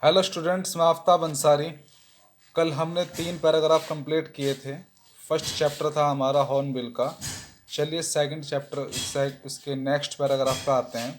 Hello students, मैं आफ्ताब अंसारी। कल हमने 3 पैराग्राफ कंप्लीट किए थे। फर्स्ट चैप्टर था हमारा हॉर्नबिल का। चलिए सेकंड चैप्टर इसके नेक्स्ट पैराग्राफ का आते हैं।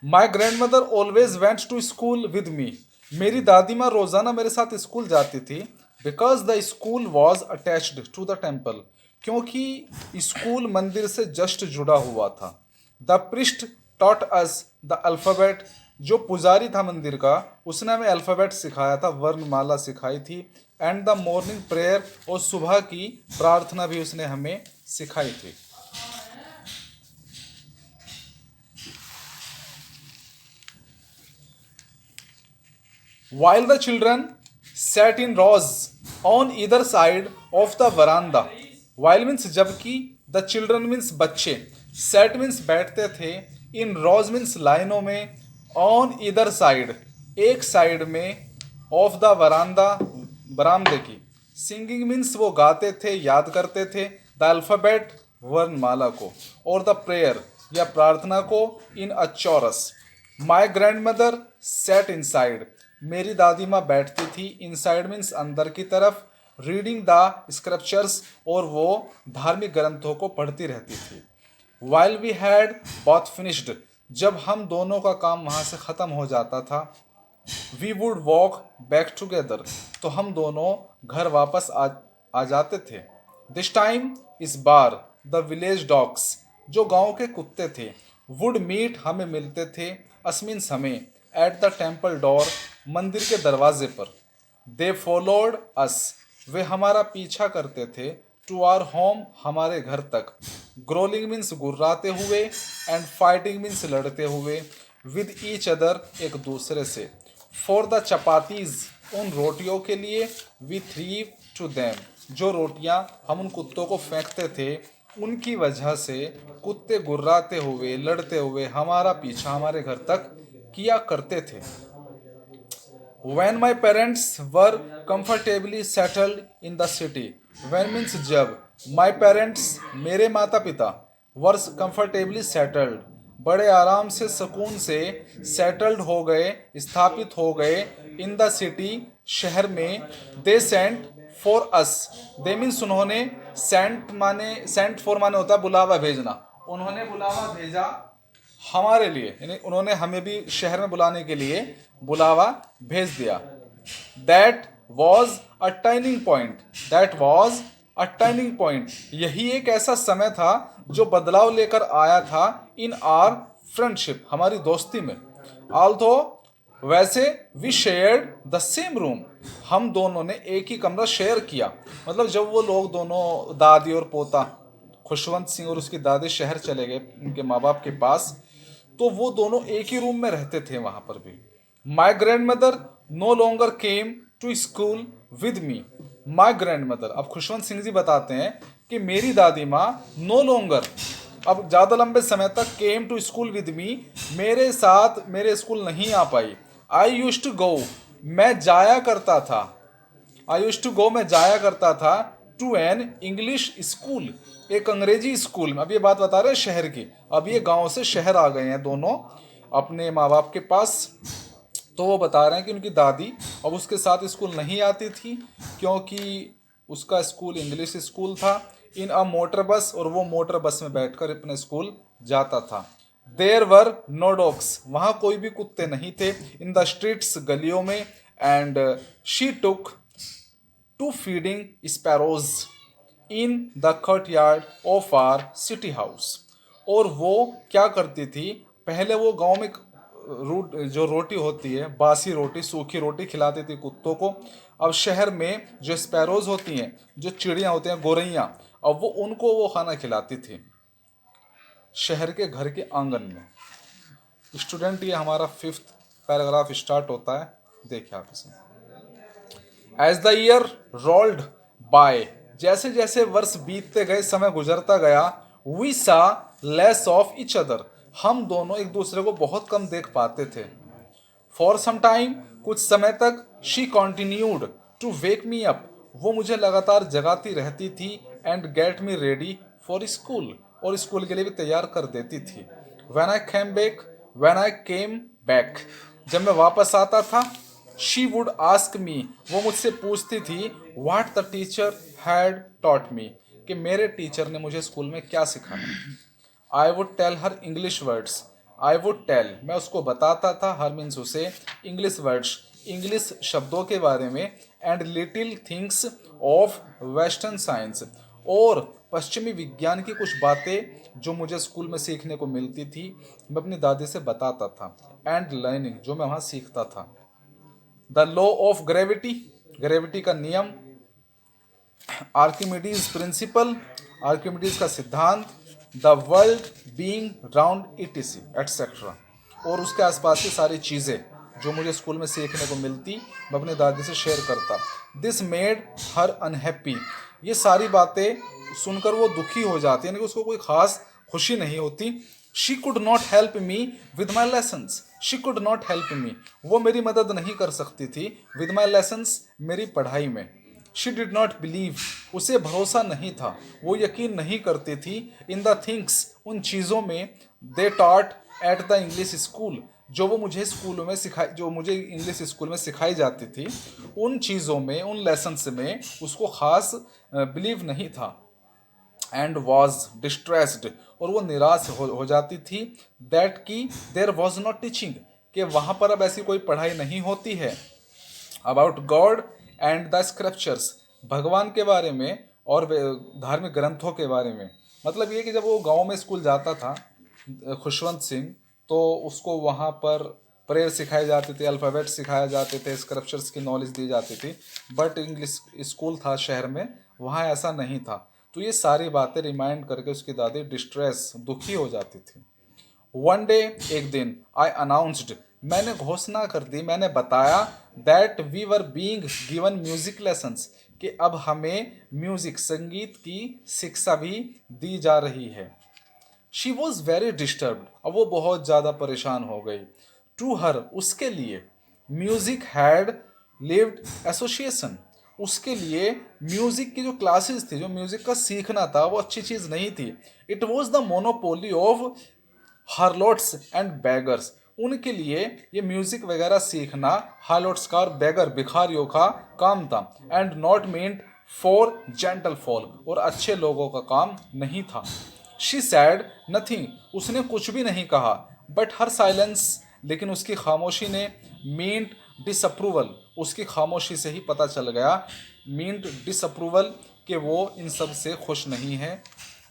My grandmother always went to school with me. मेरी दादी माँ रोज़ाना मेरे साथ स्कूल जाती थी। Because the school was attached to the temple, क्योंकि स्कूल मंदिर से जस्ट जुड़ा हुआ था। The priest taught us the alphabet. जो पुजारी था मंदिर का, उसने हमें अल्फ़ाबेट सिखाया था, वर्णमाला सिखाई थी। एंड द मॉर्निंग प्रेयर, और सुबह की प्रार्थना भी उसने हमें सिखाई थी। While the children sat in rows on either side of the veranda. While means जबकि, the children means बच्चे, sat means बैठते थे, in rows means लाइनों में, on either side एक साइड में, of the veranda बरामदे की, singing means वो गाते थे, याद करते थे, the alphabet वर्णमाला को, और the prayer या प्रार्थना को, in a chorus. My grand mother said inside. मेरी दादी माँ बैठती थी, इनसाइड मीन्स अंदर की तरफ, रीडिंग द स्क्रिप्चर्स, और वो धार्मिक ग्रंथों को पढ़ती रहती थी। While we had both finished, जब हम दोनों का काम वहाँ से ख़त्म हो जाता था, we would walk back together, तो हम दोनों घर वापस आ जाते थे। दिस टाइम, इस बार, द विलेज डॉग्स, जो गांव के कुत्ते थे, वुड मीट, हमें मिलते थे, अस्मिन समय, एट द टेम्पल डोर, मंदिर के दरवाजे पर। दे फॉलोड अस, वे हमारा पीछा करते थे, टू आर होम, हमारे घर तक। ग्रोलिंग मीन्स गुर्राते हुए, एंड फाइटिंग मीन्स लड़ते हुए, विद ईच अदर, एक दूसरे से। फॉर द चपातीज, उन रोटियों के लिए, वी थ्रीव टू देम, जो रोटियां हम उन कुत्तों को फेंकते थे, उनकी वजह से कुत्ते गुर्राते हुए, लड़ते हुए हमारा पीछा हमारे घर तक किया करते थे। When my parents were comfortably settled in the city, when means जब, my parents मेरे माता पिता, were comfortably settled, बड़े आराम से, सुकून से, settled हो गए, स्थापित हो गए, in the city, शहर में, they sent for us, they means उन्होंने, sent for माने होता है बुलावा भेजना, उन्होंने बुलावा भेजा हमारे लिए, यानी उन्होंने हमें भी शहर में बुलाने के लिए बुलावा भेज दिया। That was a turning point, that was a turning point, यही एक ऐसा समय था जो बदलाव लेकर आया था, इन आर फ्रेंडशिप, हमारी दोस्ती में। ऑल्दो, वैसे, we shared the same room, हम दोनों ने एक ही कमरा शेयर किया। मतलब जब वो लोग दोनों, दादी और पोता, खुशवंत सिंह और उसकी दादी शहर चले गए उनके माँ बाप के पास, तो वो दोनों एक ही रूम में रहते थे वहां पर भी। My grandmother no longer came to school with me. My grandmother, अब खुशवंत सिंह जी बताते हैं कि मेरी दादी माँ नो लॉन्गर, अब ज़्यादा लंबे समय तक, came to school with me, मेरे साथ मेरे स्कूल नहीं आ पाई। आई यूज टू गो, मैं जाया करता था, आई यूज टू गो, मैं जाया करता था, टू एन इंग्लिश स्कूल, एक अंग्रेजी स्कूल में। अब ये बात बता रहे हैं शहर की, अब ये गांव से शहर आ गए हैं दोनों अपने माँ बाप के पास। तो वो बता रहे हैं कि उनकी दादी अब उसके साथ स्कूल नहीं आती थी, क्योंकि उसका स्कूल इंग्लिश स्कूल था, इन अ मोटर बस, और वो मोटर बस में बैठकर अपने स्कूल जाता था। देर वर नो डॉग्स, वहाँ कोई भी कुत्ते नहीं थे, इन द स्ट्रीट्स, गलियों में, and she took to feeding sparrows in the courtyard of our city house, और वो क्या करती थी, पहले वो गांव में जो रोटी होती है, बासी रोटी, सूखी रोटी खिलाती थी कुत्तों को। अब शहर में जो स्पैरोज होती हैं, जो चिड़ियाँ होती हैं, गोरैया, अब वो उनको वो खाना खिलाती थी शहर के घर के आंगन में। स्टूडेंट, ये हमारा 5th पैराग्राफ स्टार्ट होता है, देखिए आप इसे। As the year rolled by, जैसे जैसे वर्ष बीतते गए, समय गुजरता गया, we saw less of each other, हम दोनों एक दूसरे को बहुत कम देख पाते थे। फॉर सम टाइम, कुछ समय तक, she continued to wake me up, वो मुझे लगातार जगाती रहती थी, and get me ready for school, और स्कूल के लिए भी तैयार कर देती थी। When I came back, When I came back, जब मैं वापस आता था, she would ask me, वो मुझसे पूछती थी, what the teacher had taught me, कि मेरे टीचर ने मुझे स्कूल में क्या सिखाया। I would tell her English words, I would tell, मैं उसको बताता था, हर मीन्स उसे, English words, इंग्लिश शब्दों के बारे में, and little things of western science, और पश्चिमी विज्ञान की कुछ बातें जो मुझे स्कूल में सीखने को मिलती थी, मैं अपनी दादी से बताता था, एंड लर्निंग, जो मैं वहाँ सीखता था। The law of gravity, gravity का नियम, आर्किमिडीज प्रिंसिपल, आर्किमिडीज का सिद्धांत, the world being round it is etcetera, और उसके आसपास की सारी चीज़ें जो मुझे स्कूल में सीखने को मिलती, मैं अपनी दादी से शेयर करता। दिस मेड हर अनहैप्पी, ये सारी बातें सुनकर वो दुखी हो जाती, यानी कि उसको कोई खास खुशी नहीं होती। She could not help me with my lessons, she could not help me, वो मेरी मदद नहीं कर सकती थी, विद माई लेसन्स, मेरी पढ़ाई में। शी डिड नॉट बिलीव, उसे भरोसा नहीं था, वो यकीन नहीं करती थी, इन द थिंग्स, उन चीज़ों में, they taught at the English school, जो वो मुझे स्कूलों में सिखाई, जो मुझे इंग्लिश स्कूल में सिखाई जाती थी, उन चीज़ों में, उन लेसन्स में उसको खास बिलीव नहीं था। एंड वॉज डिस्ट्रेस्ड, और वो निराश हो जाती थी, दैट की देर वॉज नॉट टीचिंग, कि वहाँ पर अब ऐसी कोई पढ़ाई नहीं होती है। About God and the scriptures, भगवान के बारे में और धार्मिक ग्रंथों के बारे में। मतलब ये कि जब वो गांव में स्कूल जाता था, खुशवंत सिंह, तो उसको वहाँ पर प्रेयर सिखाए जाते थे, अल्फ़ाबेट सिखाए जाते थे, स्क्रिप्चर्स की नॉलेज दी जाती थी, बट इंग्लिश स्कूल था शहर में, वहाँ ऐसा नहीं था। तो ये सारी बातें रिमाइंड करके उसकी दादी डिस्ट्रेस, दुखी हो जाती थी। वन डे, एक दिन, आई अनाउंस्ड, मैंने घोषणा कर दी, मैंने बताया, that we were being given music lessons, कि अब हमें म्यूजिक, संगीत की शिक्षा भी दी जा रही है। शी वॉज वेरी डिस्टर्ब्ड, अब वो बहुत ज़्यादा परेशान हो गई। टू हर, उसके लिए, म्यूजिक हैड लिव्ड एसोसिएशन, उसके लिए म्यूजिक की जो क्लासेस थी, जो म्यूजिक का सीखना था, वो अच्छी चीज़ नहीं थी। It was the monopoly of harlots and beggars, उनके लिए ये म्यूजिक वगैरह सीखना हार्लोट्स का और बैगर, भिखारियों का काम था। And not meant for gentle folk, और अच्छे लोगों का काम नहीं था। शी सैड नथिंग, उसने कुछ भी नहीं कहा, बट हर साइलेंस, लेकिन उसकी खामोशी ने, मीन्ट डिसअप्रूवल, उसकी खामोशी से ही पता चल गया, मीन्ट डिसअप्रूवल, कि वो इन सब से खुश नहीं है,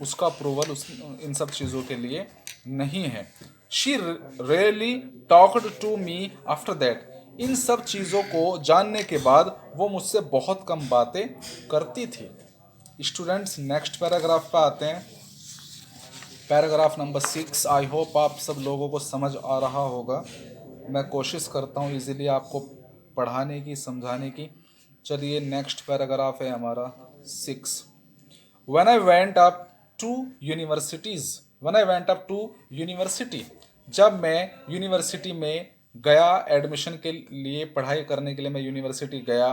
उसका अप्रूवल उस इन सब चीज़ों के लिए नहीं है। She rarely talked to me after that, इन सब चीज़ों को जानने के बाद वो मुझसे बहुत कम बातें करती थी। स्टूडेंट्स, नेक्स्ट पैराग्राफ पे आते हैं, पैराग्राफ नंबर 6। आई होप आप सब लोगों को समझ आ रहा होगा। मैं कोशिश करता हूँ इजीली आपको पढ़ाने की, समझाने की। चलिए, नेक्स्ट पैराग्राफ है हमारा 6। When I went up to universities, when I went up to university, जब मैं यूनिवर्सिटी में गया, एडमिशन के लिए, पढ़ाई करने के लिए मैं यूनिवर्सिटी गया,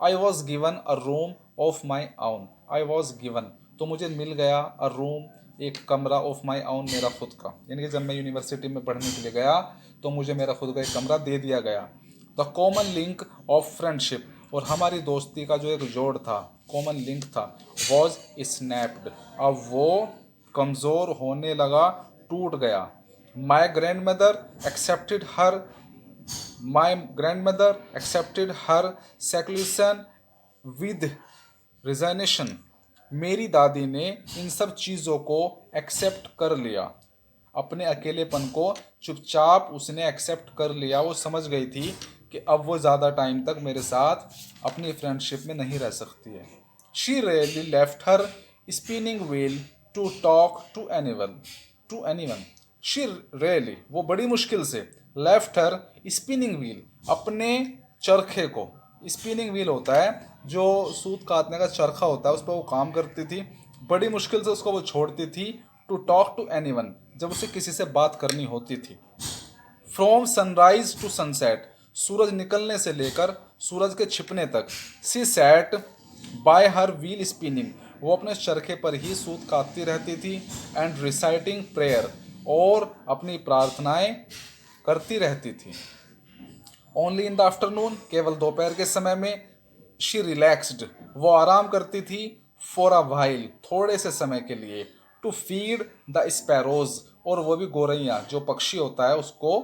I was given a room of my आउन, आई वॉज गिवन, तो मुझे मिल गया, अ रूम, एक कमरा, ऑफ माई आउन, मेरा खुद का, यानी कि जब मैं यूनिवर्सिटी में पढ़ने के लिए गया तो मुझे मेरा खुद का एक कमरा दे दिया गया। The common link of friendship, और हमारी दोस्ती का जो एक जोड़ था, कॉमन लिंक था, वॉज स्नैप्ड, अब वो कमज़ोर होने लगा, टूट गया। My grandmother accepted her, my grandmother accepted her seclusion with resignation, मेरी दादी ने इन सब चीज़ों को एक्सेप्ट कर लिया, अपने अकेलेपन को चुपचाप उसने एक्सेप्ट कर लिया। वो समझ गई थी कि अब वो ज़्यादा टाइम तक मेरे साथ अपनी फ्रेंडशिप में नहीं रह सकती है। She rarely left her spinning wheel to talk to anyone, to anyone. She rarely, वो बड़ी मुश्किल से, लेफ्ट हर स्पिनिंग व्हील, अपने चरखे को, स्पिनिंग व्हील होता है जो सूत काटने का चरखा होता है, उस पर वो काम करती थी, बड़ी मुश्किल से उसको वो छोड़ती थी। टू टॉक टू एनीवन, जब उसे किसी से बात करनी होती थी। फ्रॉम सनराइज टू सनसेट, सूरज निकलने से लेकर सूरज के छिपने तक। She sat by her wheel spinning, वो अपने चरखे पर ही सूत काटती रहती थी। एंड रिसाइटिंग प्रेयर, और अपनी प्रार्थनाएं करती रहती थी। ओनली इन द आफ्टरनून, केवल दोपहर के समय में, शी रिलैक्स्ड, वो आराम करती थी, फॉर अ वाइल, थोड़े से समय के लिए, टू फीड द स्पैरोज, और वो भी गोरैया जो पक्षी होता है उसको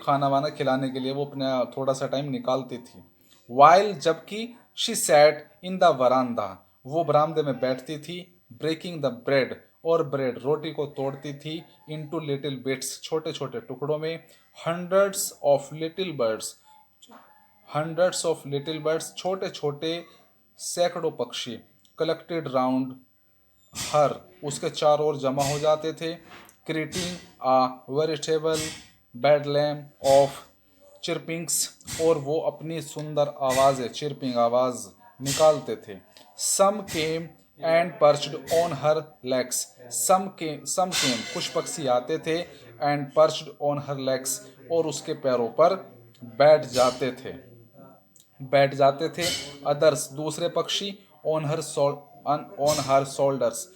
खाना वाना खिलाने के लिए वो अपना थोड़ा सा टाइम निकालती थी। वाइल, जबकि, शी सैट इन द वरांदा, वो बरामदे में बैठती थी, ब्रेकिंग द ब्रेड, और ब्रेड रोटी को तोड़ती थी, इनटू लिटिल बिट्स, छोटे छोटे टुकड़ों में, hundreds of little birds, hundreds of little birds, छोटे छोटे सैकड़ों पक्षी, कलेक्टेड राउंड हर, उसके चारों ओर जमा हो जाते थे, creating a veritable bedlam of chirpings, और वो अपनी सुंदर आवाज़ें, चिरपिंग आवाज़ निकालते थे। Some came and perched on her legs, some came, कुछ पक्षी आते थे, and perched on her legs, और उसके पैरों पर बैठ जाते थे। अदर्स, दूसरे पक्षी, ऑन हर शोल्डर्स,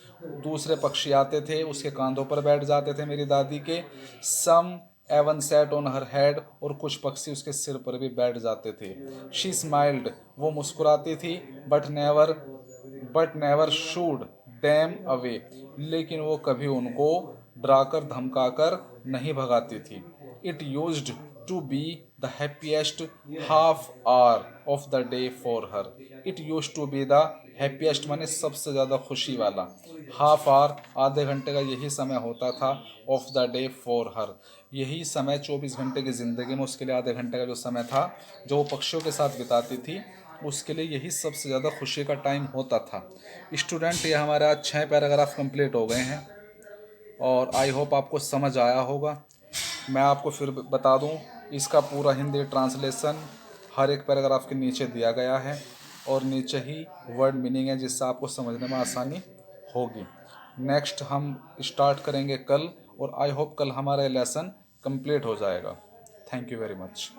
दूसरे पक्षी आते थे उसके कांधों पर बैठ जाते थे मेरी दादी के। Some even sat on her head, और कुछ पक्षी उसके सिर पर भी बैठ जाते थे। शी स्माइल्ड, वो मुस्कुराती थी, but never shooed them away, लेकिन वो कभी उनको डराकर धमकाकर नहीं भगाती थी। It used to be the happiest half hour of the day for her, it use to be the happiest माने सबसे ज़्यादा खुशी वाला, हाफ आवर, आधे घंटे का यही समय होता था, ऑफ द डे फॉर हर, यही समय 24 घंटे की ज़िंदगी में उसके लिए आधे घंटे का जो समय था जो वो पक्षियों के साथ बिताती थी, उसके लिए यही सबसे ज़्यादा खुशी का टाइम होता था। स्टूडेंट, ये हमारे आज 6 पैराग्राफ कंप्लीट हो गए हैं और आई होप आपको समझ आया होगा। मैं आपको फिर बता दूं, इसका पूरा हिंदी ट्रांसलेशन हर एक पैराग्राफ के नीचे दिया गया है और नीचे ही वर्ड मीनिंग है जिससे आपको समझने में आसानी होगी। नेक्स्ट हम स्टार्ट करेंगे कल और आई होप कल हमारा लेसन कंप्लीट हो जाएगा। Thank you very much.